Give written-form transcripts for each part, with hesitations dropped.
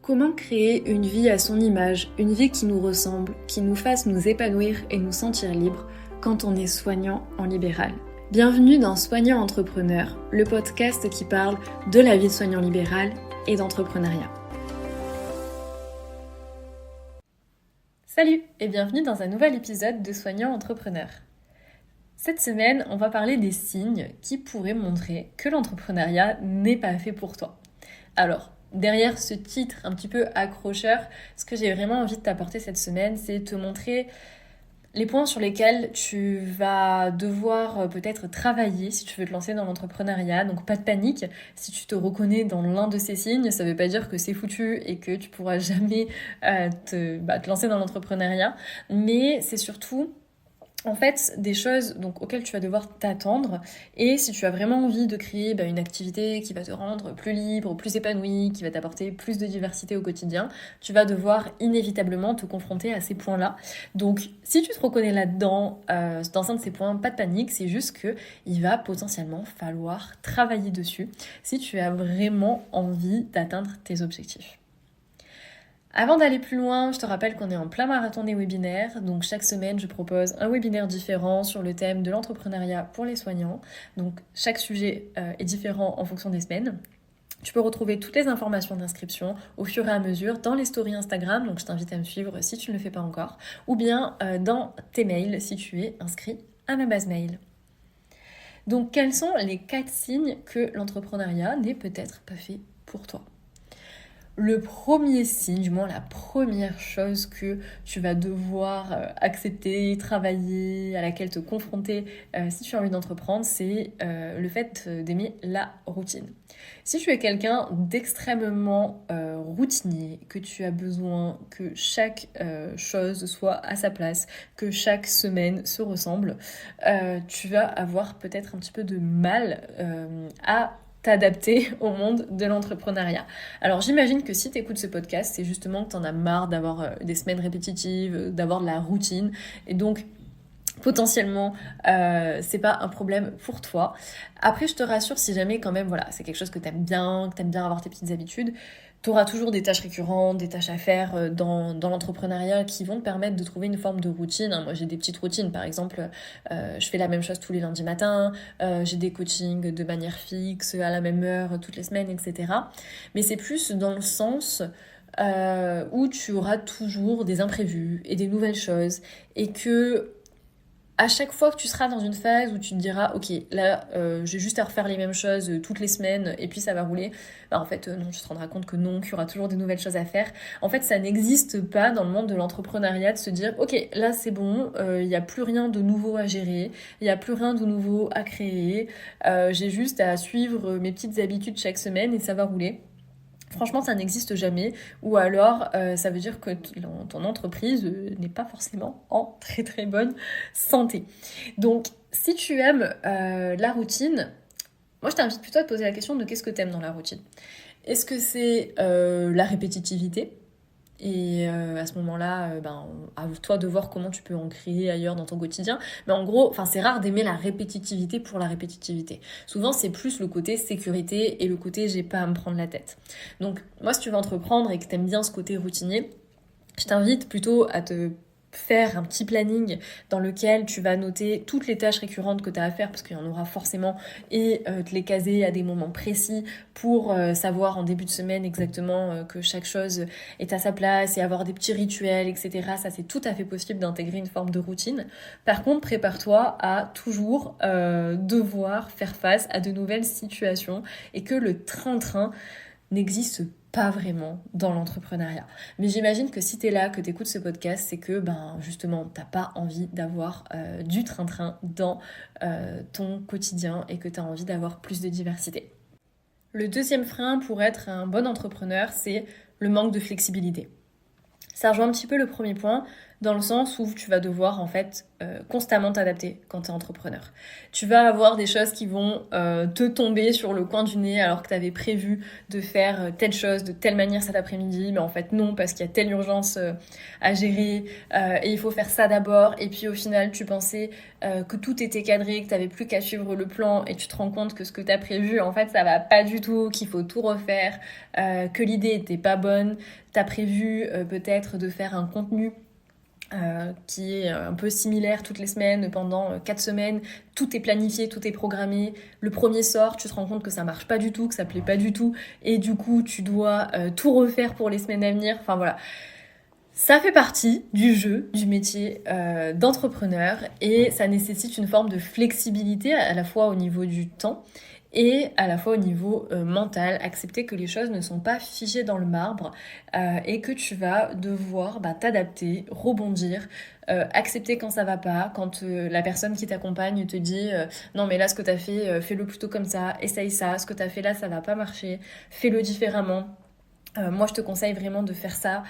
Comment créer une vie à son image, une vie qui nous ressemble, qui nous fasse nous épanouir et nous sentir libres quand on est soignant en libéral? Bienvenue dans Soignant Entrepreneur, le podcast qui parle de la vie de soignant libéral et d'entrepreneuriat. Salut et bienvenue dans un nouvel épisode de Soignant Entrepreneur. Cette semaine, on va parler des signes qui pourraient montrer que l'entrepreneuriat n'est pas fait pour toi. Alors, derrière ce titre un petit peu accrocheur, ce que j'ai vraiment envie de t'apporter cette semaine, c'est te montrer les points sur lesquels tu vas devoir peut-être travailler si tu veux te lancer dans l'entrepreneuriat. Donc pas de panique, si tu te reconnais dans l'un de ces signes, ça ne veut pas dire que c'est foutu et que tu pourras jamais te lancer dans l'entrepreneuriat. Mais c'est surtout en fait des choses auxquelles tu vas devoir t'attendre, et si tu as vraiment envie de créer une activité qui va te rendre plus libre, plus épanoui, qui va t'apporter plus de diversité au quotidien, tu vas devoir inévitablement te confronter à ces points-là. Donc si tu te reconnais là-dedans, dans un de ces points, pas de panique, c'est juste qu'il va potentiellement falloir travailler dessus si tu as vraiment envie d'atteindre tes objectifs. Avant d'aller plus loin, je te rappelle qu'on est en plein marathon des webinaires. Donc chaque semaine, je propose un webinaire différent sur le thème de l'entrepreneuriat pour les soignants. Donc chaque sujet est différent en fonction des semaines. Tu peux retrouver toutes les informations d'inscription au fur et à mesure dans les stories Instagram. Donc je t'invite à me suivre si tu ne le fais pas encore. Ou bien dans tes mails si tu es inscrit à ma base mail. Donc quels sont les 4 signes que l'entrepreneuriat n'est peut-être pas fait pour toi ? Le premier signe, du moins la première chose que tu vas devoir accepter, travailler, à laquelle te confronter si tu as envie d'entreprendre, c'est le fait d'aimer la routine. Si tu es quelqu'un d'extrêmement routinier, que tu as besoin que chaque chose soit à sa place, que chaque semaine se ressemble, tu vas avoir peut-être un petit peu de mal à t'adapter au monde de l'entrepreneuriat. Alors j'imagine que si tu écoutes ce podcast, c'est justement que tu en as marre d'avoir des semaines répétitives, d'avoir de la routine, et donc potentiellement c'est pas un problème pour toi. Après, je te rassure, si jamais quand même c'est quelque chose que t'aimes bien avoir tes petites habitudes, tu auras toujours des tâches récurrentes, des tâches à faire dans l'entrepreneuriat qui vont te permettre de trouver une forme de routine. Moi, j'ai des petites routines. Par exemple, je fais la même chose tous les lundis matins. J'ai des coachings de manière fixe, à la même heure, toutes les semaines, etc. Mais c'est plus dans le sens où tu auras toujours des imprévus et des nouvelles choses. Et que à chaque fois que tu seras dans une phase où tu te diras ok, là j'ai juste à refaire les mêmes choses toutes les semaines et puis ça va rouler, en fait non, tu te rendras compte que non, qu'il y aura toujours des nouvelles choses à faire. En fait, ça n'existe pas dans le monde de l'entrepreneuriat de se dire ok, là c'est bon, il n'y a plus rien de nouveau à gérer, il n'y a plus rien de nouveau à créer, j'ai juste à suivre mes petites habitudes chaque semaine et ça va rouler. Franchement, ça n'existe jamais, ou alors ça veut dire que ton entreprise n'est pas forcément en très très bonne santé. Donc, si tu aimes la routine, moi je t'invite plutôt à te poser la question de qu'est-ce que tu aimes dans la routine. Est-ce que c'est la répétitivité ? Et à ce moment-là, à toi de voir comment tu peux en créer ailleurs dans ton quotidien. Mais en gros, c'est rare d'aimer la répétitivité pour la répétitivité. Souvent, c'est plus le côté sécurité et le côté j'ai pas à me prendre la tête. Donc, moi, si tu veux entreprendre et que t'aimes bien ce côté routinier, je t'invite plutôt à te faire un petit planning dans lequel tu vas noter toutes les tâches récurrentes que tu as à faire, parce qu'il y en aura forcément, et te les caser à des moments précis pour savoir en début de semaine exactement que chaque chose est à sa place, et avoir des petits rituels, etc. Ça, c'est tout à fait possible d'intégrer une forme de routine. Par contre, prépare-toi à toujours devoir faire face à de nouvelles situations, et que le train-train n'existe pas vraiment dans l'entrepreneuriat. Mais j'imagine que si t'es là, que t'écoutes ce podcast, c'est que justement t'as pas envie d'avoir du train-train dans ton quotidien et que t'as envie d'avoir plus de diversité. Le deuxième frein pour être un bon entrepreneur, c'est le manque de flexibilité. Ça rejoint un petit peu le premier point. dans le sens où tu vas devoir en fait constamment t'adapter quand tu es entrepreneur. Tu vas avoir des choses qui vont te tomber sur le coin du nez alors que tu avais prévu de faire telle chose de telle manière cet après-midi, mais en fait non, parce qu'il y a telle urgence à gérer et il faut faire ça d'abord, et puis au final tu pensais que tout était cadré, que tu n'avais plus qu'à suivre le plan, et tu te rends compte que ce que tu as prévu en fait ça va pas du tout, qu'il faut tout refaire, que l'idée était pas bonne. Tu as prévu peut-être de faire un contenu qui est un peu similaire toutes les semaines pendant 4 semaines, tout est planifié, tout est programmé, le premier sort, tu te rends compte que ça marche pas du tout, que ça plaît pas du tout, et du coup tu dois tout refaire pour les semaines à venir, enfin voilà. Ça fait partie du jeu, du métier d'entrepreneur, et ça nécessite une forme de flexibilité à la fois au niveau du temps et à la fois au niveau mental, accepter que les choses ne sont pas figées dans le marbre et que tu vas devoir t'adapter, rebondir, accepter quand ça va pas, quand la personne qui t'accompagne te dit non mais là ce que t'as fait, fais-le plutôt comme ça, essaye ça, ce que t'as fait là ça va pas marcher, fais-le différemment. Moi, je te conseille vraiment de faire ça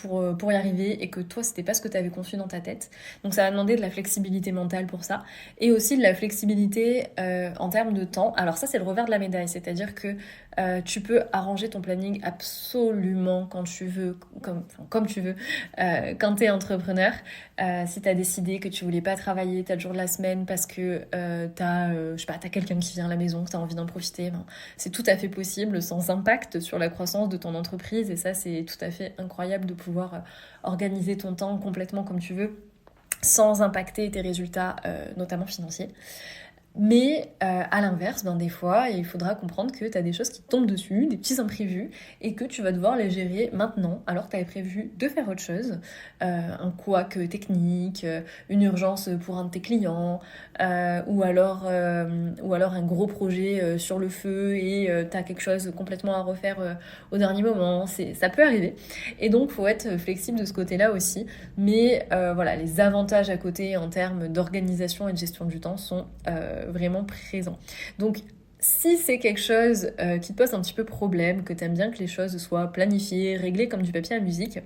pour y arriver, et que toi, c'était pas ce que tu avais conçu dans ta tête. Donc, ça va demander de la flexibilité mentale pour ça, et aussi de la flexibilité en termes de temps. Alors ça, c'est le revers de la médaille, c'est-à-dire que tu peux arranger ton planning absolument quand tu veux, comme tu veux, quand tu es entrepreneur. Si tu as décidé que tu voulais pas travailler tel jour de la semaine parce que t'as quelqu'un qui vient à la maison, que tu as envie d'en profiter, c'est tout à fait possible sans impact sur la croissance de ton entreprise, et ça c'est tout à fait incroyable de pouvoir organiser ton temps complètement comme tu veux sans impacter tes résultats, notamment financiers. Mais à l'inverse, des fois, il faudra comprendre que tu as des choses qui tombent dessus, des petits imprévus, et que tu vas devoir les gérer maintenant, alors que tu avais prévu de faire autre chose, un couac technique, une urgence pour un de tes clients, ou alors un gros projet sur le feu et tu as quelque chose complètement à refaire au dernier moment. Ça peut arriver. Et donc, il faut être flexible de ce côté-là aussi. Mais voilà, les avantages à côté en termes d'organisation et de gestion du temps sont vraiment présents. Donc, si c'est quelque chose qui te pose un petit peu problème, que tu aimes bien que les choses soient planifiées, réglées comme du papier à musique,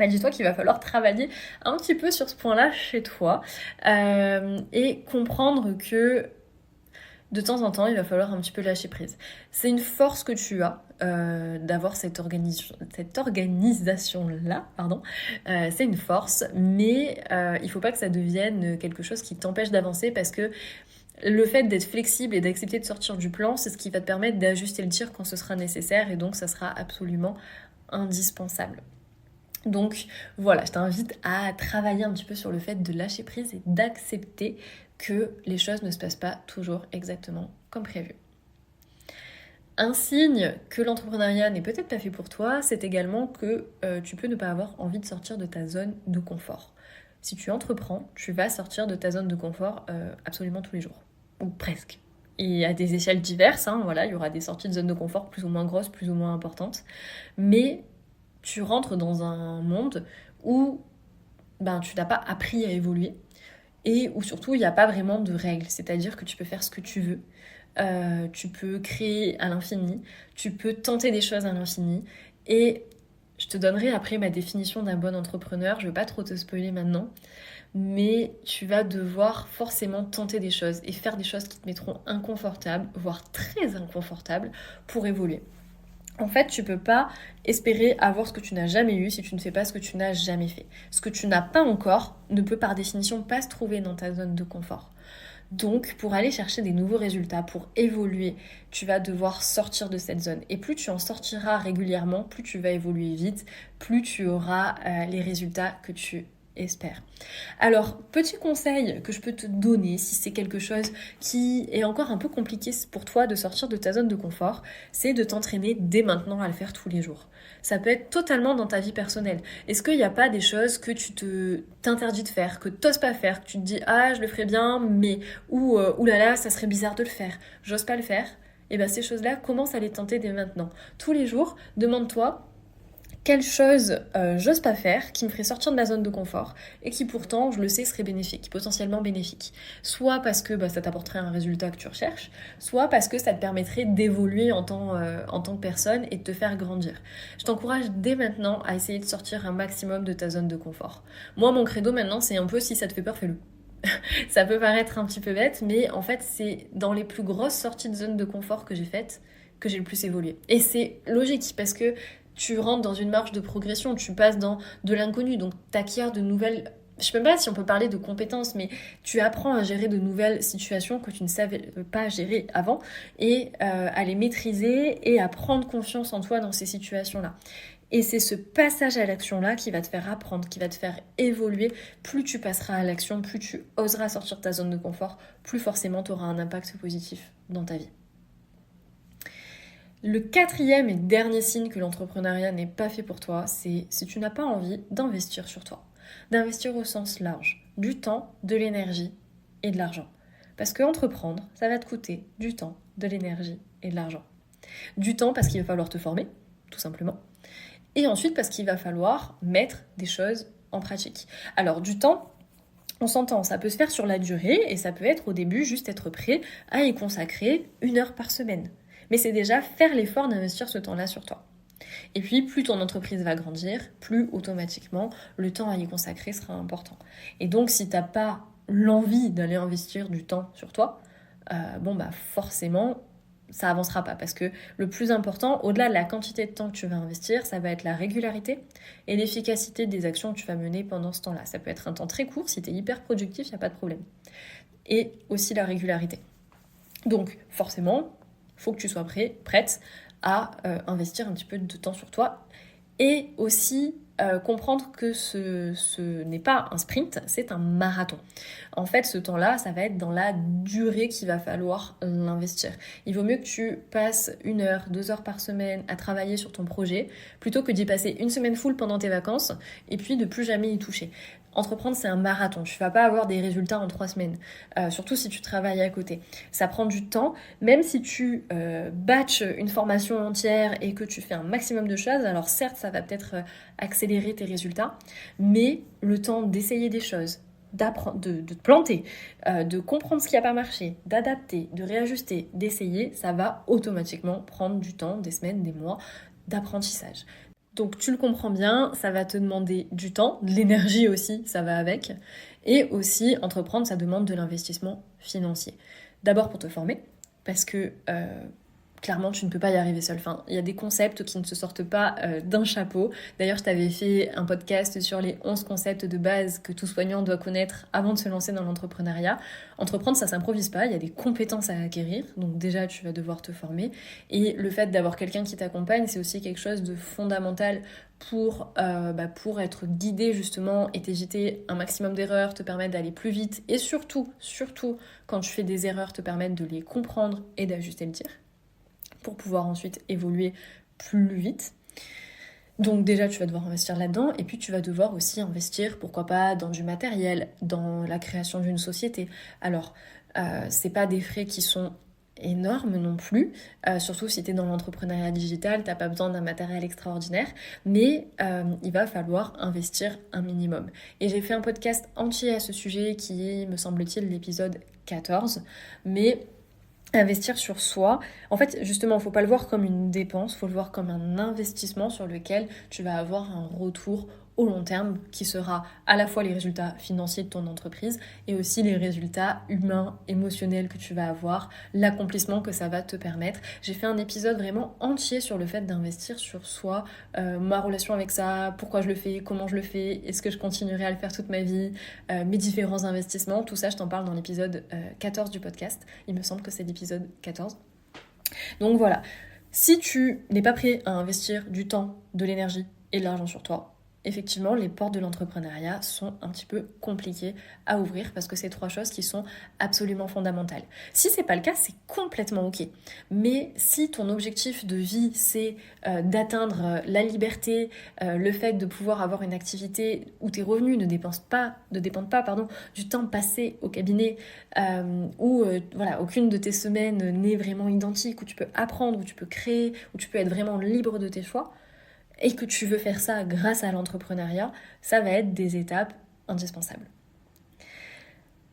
dis-toi qu'il va falloir travailler un petit peu sur ce point-là chez toi et comprendre que de temps en temps, il va falloir un petit peu lâcher prise. C'est une force que tu as d'avoir cette organisation-là, c'est une force, mais il ne faut pas que ça devienne quelque chose qui t'empêche d'avancer, parce que le fait d'être flexible et d'accepter de sortir du plan, c'est ce qui va te permettre d'ajuster le tir quand ce sera nécessaire, et donc ça sera absolument indispensable. Donc voilà, je t'invite à travailler un petit peu sur le fait de lâcher prise et d'accepter que les choses ne se passent pas toujours exactement comme prévu. Un signe que l'entrepreneuriat n'est peut-être pas fait pour toi, c'est également que tu peux ne pas avoir envie de sortir de ta zone de confort. Si tu entreprends, tu vas sortir de ta zone de confort absolument tous les jours, ou presque. Et à des échelles diverses, il y aura des sorties de zone de confort plus ou moins grosses, plus ou moins importantes, mais tu rentres dans un monde où tu n'as pas appris à évoluer, et où surtout il n'y a pas vraiment de règles, c'est-à-dire que tu peux faire ce que tu veux, tu peux créer à l'infini, tu peux tenter des choses à l'infini, et je te donnerai après ma définition d'un bon entrepreneur, je ne veux pas trop te spoiler maintenant, mais tu vas devoir forcément tenter des choses et faire des choses qui te mettront inconfortable, voire très inconfortable, pour évoluer. En fait, tu peux pas espérer avoir ce que tu n'as jamais eu si tu ne fais pas ce que tu n'as jamais fait. Ce que tu n'as pas encore ne peut par définition pas se trouver dans ta zone de confort. Donc, pour aller chercher des nouveaux résultats, pour évoluer, tu vas devoir sortir de cette zone. Et plus tu en sortiras régulièrement, plus tu vas évoluer vite, plus tu auras les résultats que tu espères. Alors, petit conseil que je peux te donner si c'est quelque chose qui est encore un peu compliqué pour toi de sortir de ta zone de confort, c'est de t'entraîner dès maintenant à le faire tous les jours. Ça peut être totalement dans ta vie personnelle. Est-ce qu'il n'y a pas des choses que tu t'interdis de faire, que tu n'oses pas faire, que tu te dis « Ah, je le ferais bien, mais... » ou « Oulala, ça serait bizarre de le faire, j'ose pas le faire ?» Et bien ces choses-là, commence à les tenter dès maintenant. Tous les jours, demande-toi quelle chose j'ose pas faire, qui me ferait sortir de ma zone de confort et qui pourtant, je le sais, serait bénéfique, potentiellement bénéfique. Soit parce que ça t'apporterait un résultat que tu recherches, soit parce que ça te permettrait d'évoluer en tant que personne et de te faire grandir. Je t'encourage dès maintenant à essayer de sortir un maximum de ta zone de confort. Moi, mon credo maintenant, c'est un peu si ça te fait peur, fais-le. Ça peut paraître un petit peu bête, mais en fait, c'est dans les plus grosses sorties de zone de confort que j'ai faites que j'ai le plus évolué. Et c'est logique parce que tu rentres dans une marche de progression, tu passes dans de l'inconnu, donc tu acquiers de nouvelles... Je ne sais même pas si on peut parler de compétences, mais tu apprends à gérer de nouvelles situations que tu ne savais pas gérer avant et à les maîtriser et à prendre confiance en toi dans ces situations-là. Et c'est ce passage à l'action-là qui va te faire apprendre, qui va te faire évoluer. Plus tu passeras à l'action, plus tu oseras sortir de ta zone de confort, plus forcément tu auras un impact positif dans ta vie. Le quatrième et dernier signe que l'entrepreneuriat n'est pas fait pour toi, c'est si tu n'as pas envie d'investir sur toi. D'investir au sens large, du temps, de l'énergie et de l'argent. Parce que entreprendre, ça va te coûter du temps, de l'énergie et de l'argent. Du temps parce qu'il va falloir te former, tout simplement. Et ensuite parce qu'il va falloir mettre des choses en pratique. Alors du temps, on s'entend, ça peut se faire sur la durée et ça peut être au début juste être prêt à y consacrer 1 heure par semaine. Mais c'est déjà faire l'effort d'investir ce temps-là sur toi. Et puis, plus ton entreprise va grandir, plus automatiquement, le temps à y consacrer sera important. Et donc, si tu n'as pas l'envie d'aller investir du temps sur toi, forcément, ça avancera pas. Parce que le plus important, au-delà de la quantité de temps que tu vas investir, ça va être la régularité et l'efficacité des actions que tu vas mener pendant ce temps-là. Ça peut être un temps très court, si tu es hyper productif, il n'y a pas de problème. Et aussi la régularité. Donc, forcément, faut que tu sois prête à investir un petit peu de temps sur toi et aussi comprendre que ce n'est pas un sprint, c'est un marathon. En fait, ce temps-là, ça va être dans la durée qu'il va falloir l'investir. Il vaut mieux que tu passes 1 heure, 2 heures par semaine à travailler sur ton projet plutôt que d'y passer une semaine full pendant tes vacances et puis de plus jamais y toucher. Entreprendre, c'est un marathon. Tu ne vas pas avoir des résultats en 3 semaines, surtout si tu travailles à côté. Ça prend du temps, même si tu batches une formation entière et que tu fais un maximum de choses. Alors certes, ça va peut-être accélérer tes résultats, mais le temps d'essayer des choses, d'apprendre, de te planter, de comprendre ce qui n'a pas marché, d'adapter, de réajuster, d'essayer, ça va automatiquement prendre du temps, des semaines, des mois d'apprentissage. Donc tu le comprends bien, ça va te demander du temps, de l'énergie aussi, ça va avec. Et aussi, entreprendre, ça demande de l'investissement financier. D'abord pour te former, parce que clairement, tu ne peux pas y arriver seul. Enfin, il y a des concepts qui ne se sortent pas d'un chapeau. D'ailleurs, je t'avais fait un podcast sur les 11 concepts de base que tout soignant doit connaître avant de se lancer dans l'entrepreneuriat. Entreprendre, ça s'improvise pas. Il y a des compétences à acquérir. Donc déjà, tu vas devoir te former. Et le fait d'avoir quelqu'un qui t'accompagne, c'est aussi quelque chose de fondamental pour être guidé justement et t'éviter un maximum d'erreurs, te permettre d'aller plus vite. Et surtout, quand tu fais des erreurs, te permettre de les comprendre et d'ajuster le tir, pour pouvoir ensuite évoluer plus vite. Donc déjà, tu vas devoir investir là-dedans, et puis tu vas devoir aussi investir, pourquoi pas, dans du matériel, dans la création d'une société. Alors, c'est pas des frais qui sont énormes non plus, surtout si tu es dans l'entrepreneuriat digital, t'as pas besoin d'un matériel extraordinaire, mais il va falloir investir un minimum. Et j'ai fait un podcast entier à ce sujet qui est, me semble-t-il, l'épisode 14, mais investir sur soi, en fait, justement, il ne faut pas le voir comme une dépense, il faut le voir comme un investissement sur lequel tu vas avoir un retour au long terme qui sera à la fois les résultats financiers de ton entreprise et aussi les résultats humains, émotionnels que tu vas avoir, l'accomplissement que ça va te permettre. J'ai fait un épisode vraiment entier sur le fait d'investir sur soi, ma relation avec ça, pourquoi je le fais, comment je le fais, est-ce que je continuerai à le faire toute ma vie, mes différents investissements, tout ça je t'en parle dans l'épisode 14 du podcast. Il me semble que c'est l'épisode 14. Donc voilà, si tu n'es pas prêt à investir du temps, de l'énergie et de l'argent sur toi, effectivement, les portes de l'entrepreneuriat sont un petit peu compliquées à ouvrir parce que c'est 3 choses qui sont absolument fondamentales. Si c'est pas le cas, c'est complètement ok. Mais si ton objectif de vie, c'est d'atteindre la liberté, le fait de pouvoir avoir une activité où tes revenus ne dépendent pas du temps passé au cabinet, où aucune de tes semaines n'est vraiment identique, où tu peux apprendre, où tu peux créer, où tu peux être vraiment libre de tes choix, et que tu veux faire ça grâce à l'entrepreneuriat, ça va être des étapes indispensables.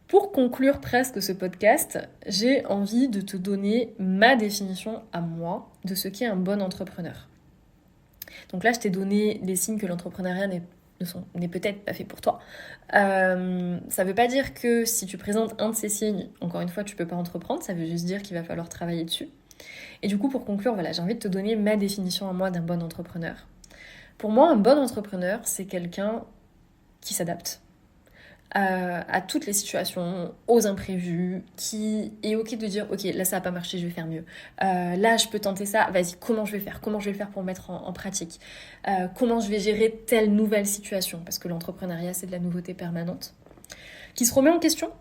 Pour conclure presque ce podcast, j'ai envie de te donner ma définition à moi de ce qu'est un bon entrepreneur. Donc là, je t'ai donné les signes que l'entrepreneuriat n'est peut-être pas fait pour toi. Ça ne veut pas dire que si tu présentes un de ces signes, encore une fois, tu ne peux pas entreprendre, ça veut juste dire qu'il va falloir travailler dessus. Et du coup, pour conclure, voilà, j'ai envie de te donner ma définition à moi d'un bon entrepreneur. Pour moi, un bon entrepreneur, c'est quelqu'un qui s'adapte à toutes les situations, aux imprévus, qui est ok de dire ok, là ça n'a pas marché, je vais faire mieux. Là je peux tenter ça, vas-y, comment je vais le faire pour le mettre en pratique. Comment je vais gérer telle nouvelle situation, parce que l'entrepreneuriat c'est de la nouveauté permanente. Qui se remet en question,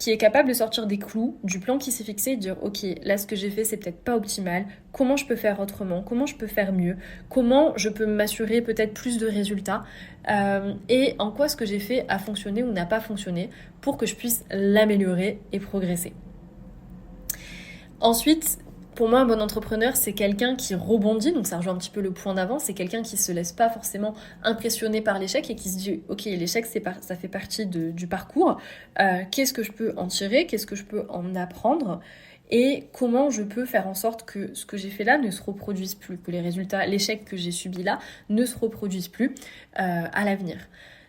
qui est capable de sortir des clous du plan qui s'est fixé et de dire ok, là ce que j'ai fait c'est peut-être pas optimal, comment je peux faire autrement, comment je peux faire mieux, comment je peux m'assurer peut-être plus de résultats et en quoi ce que j'ai fait a fonctionné ou n'a pas fonctionné pour que je puisse l'améliorer et progresser. Ensuite, pour moi, un bon entrepreneur, c'est quelqu'un qui rebondit, donc ça rejoint un petit peu le point d'avant, c'est quelqu'un qui se laisse pas forcément impressionner par l'échec et qui se dit, ok, l'échec, ça fait partie du parcours, qu'est-ce que je peux en tirer, qu'est-ce que je peux en apprendre, et comment je peux faire en sorte que ce que j'ai fait là ne se reproduise plus, que les résultats, l'échec que j'ai subi là, ne se reproduisent plus à l'avenir.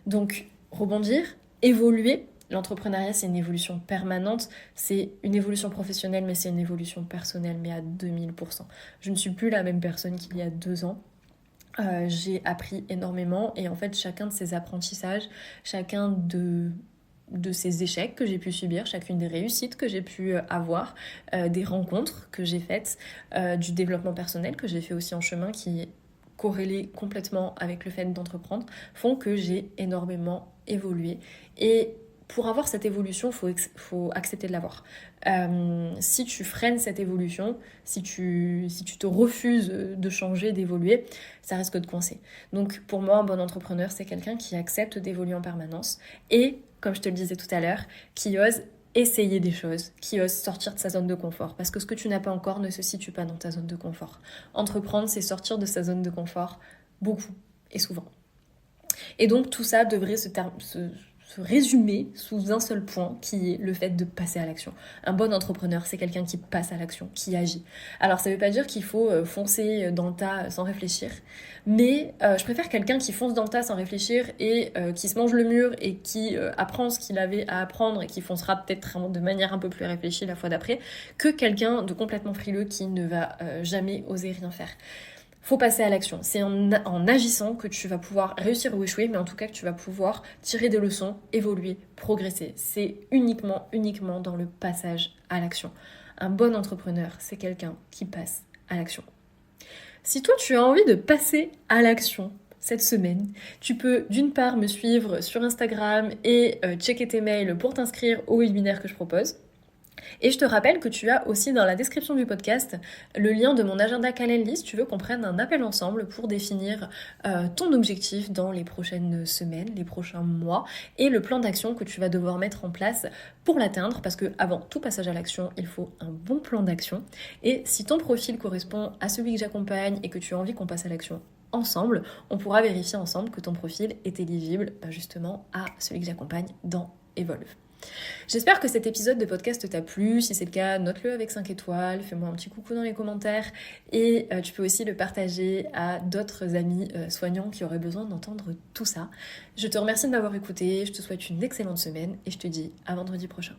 Donc, rebondir, évoluer. L'entrepreneuriat, c'est une évolution permanente, c'est une évolution professionnelle, mais c'est une évolution personnelle, mais à 2000%. Je ne suis plus la même personne qu'il y a 2 ans. J'ai appris énormément et en fait, chacun de ces apprentissages, chacun de ces échecs que j'ai pu subir, chacune des réussites que j'ai pu avoir, des rencontres que j'ai faites, du développement personnel que j'ai fait aussi en chemin qui est corrélé complètement avec le fait d'entreprendre, font que j'ai énormément évolué. Et pour avoir cette évolution, il faut accepter de l'avoir. Si tu freines cette évolution, si tu te refuses de changer, d'évoluer, ça risque de coincer. Donc pour moi, un bon entrepreneur, c'est quelqu'un qui accepte d'évoluer en permanence et, comme je te le disais tout à l'heure, qui ose essayer des choses, qui ose sortir de sa zone de confort. Parce que ce que tu n'as pas encore ne se situe pas dans ta zone de confort. Entreprendre, c'est sortir de sa zone de confort beaucoup et souvent. Et donc tout ça devrait se résumer sous un seul point qui est le fait de passer à l'action. Un bon entrepreneur, c'est quelqu'un qui passe à l'action, qui agit. Alors ça veut pas dire qu'il faut foncer dans le tas sans réfléchir, mais je préfère quelqu'un qui fonce dans le tas sans réfléchir et qui se mange le mur et qui apprend ce qu'il avait à apprendre et qui foncera peut-être de manière un peu plus réfléchie la fois d'après, que quelqu'un de complètement frileux qui ne va jamais oser rien faire. Faut passer à l'action. C'est en agissant que tu vas pouvoir réussir ou échouer, mais en tout cas que tu vas pouvoir tirer des leçons, évoluer, progresser. C'est uniquement dans le passage à l'action. Un bon entrepreneur, c'est quelqu'un qui passe à l'action. Si toi tu as envie de passer à l'action cette semaine, tu peux d'une part me suivre sur Instagram et checker tes mails pour t'inscrire au webinaire que je propose. Et je te rappelle que tu as aussi dans la description du podcast le lien de mon agenda Calendly si tu veux qu'on prenne un appel ensemble pour définir ton objectif dans les prochaines semaines, les prochains mois et le plan d'action que tu vas devoir mettre en place pour l'atteindre parce que avant tout passage à l'action, il faut un bon plan d'action. Et si ton profil correspond à celui que j'accompagne et que tu as envie qu'on passe à l'action ensemble, on pourra vérifier ensemble que ton profil est éligible justement à celui que j'accompagne dans Evolve. J'espère que cet épisode de podcast t'a plu. Si c'est le cas, note-le avec 5 étoiles, fais-moi un petit coucou dans les commentaires et tu peux aussi le partager à d'autres amis soignants qui auraient besoin d'entendre tout ça. Je te remercie de m'avoir écouté, je te souhaite une excellente semaine et je te dis à vendredi prochain.